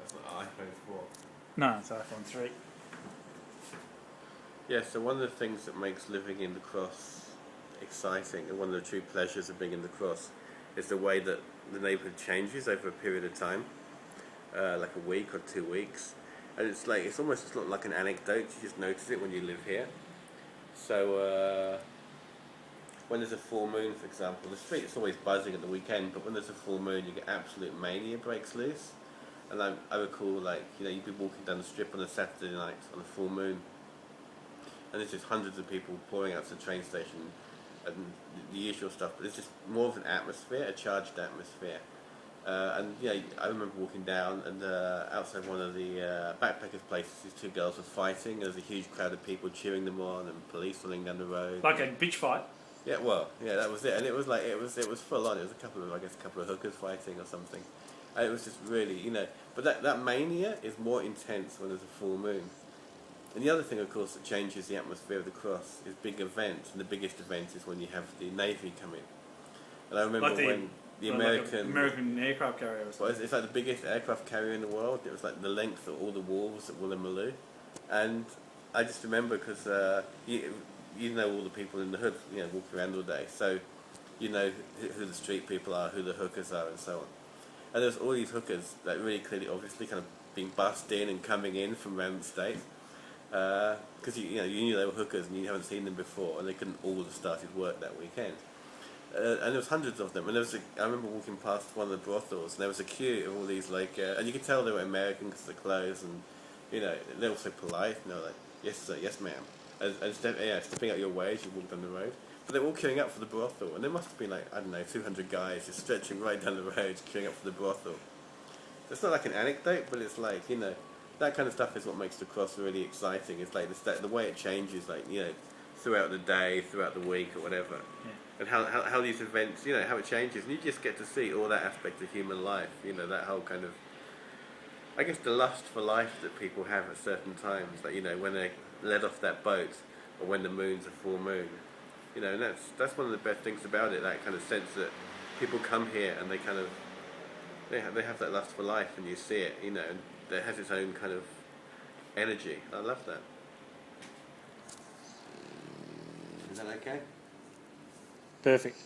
That's not iPhone 4. No, it's iPhone 3. Yeah, so one of the things that makes living in the cross exciting, and one of the true pleasures of being in the cross, is the way that the neighbourhood changes over a period of time, like a week or 2 weeks. And it's almost not like an anecdote, you just notice it when you live here. So when there's a full moon, for example, the street's always buzzing at the weekend, but when there's a full moon, you get absolute mania breaks loose. And I recall, like, you'd be walking down the strip on a Saturday night on a full moon, and there's just hundreds of people pouring out to the train station, and the usual stuff, but it's just more of an atmosphere, a charged atmosphere. And I remember walking down, and outside one of the backpackers' places, these two girls were fighting. There was a huge crowd of people cheering them on, and police running down the road. Like a bitch fight. Yeah, well, yeah, that was it, and it was full on. It was a couple of hookers fighting or something, and it was just really, But that mania is more intense when there's a full moon. And the other thing, of course, that changes the atmosphere of the cross is big events, and the biggest event is when you have the Navy come in. And I remember when the American aircraft carrier or something. It's like the biggest aircraft carrier in the world. It was like the length of all the wharves at Woolloomooloo. And I just remember because you know all the people in the hood, walking around all day. So you know who the street people are, who the hookers are, and so on. And there's all these hookers that really clearly, obviously, kind of being bussed in and coming in from around the state. Because you knew they were hookers and you haven't seen them before, and they couldn't all have started work that weekend. And there was hundreds of them, and I remember walking past one of the brothels, and there was a queue of all these and you could tell they were American because of the clothes, and they're also polite, like, yes sir, yes ma'am, and stepping out your way as you walk down the road. But they were all queuing up for the brothel, and there must have been 200 guys just stretching right down the road queuing up for the brothel. It's not like an anecdote, but it's like, that kind of stuff is what makes the cross really exciting. It's like the way it changes, throughout the day, throughout the week, or whatever. Yeah. And how these events, how it changes. And you just get to see all that aspect of human life, that whole kind of, I guess, the lust for life that people have at certain times. Like, when they let off that boat, or when the moon's a full moon. And that's one of the best things about it, that kind of sense that people come here and they kind of, they have that lust for life, and you see it, and it has its own kind of energy. I love that. Is that okay? Perfect.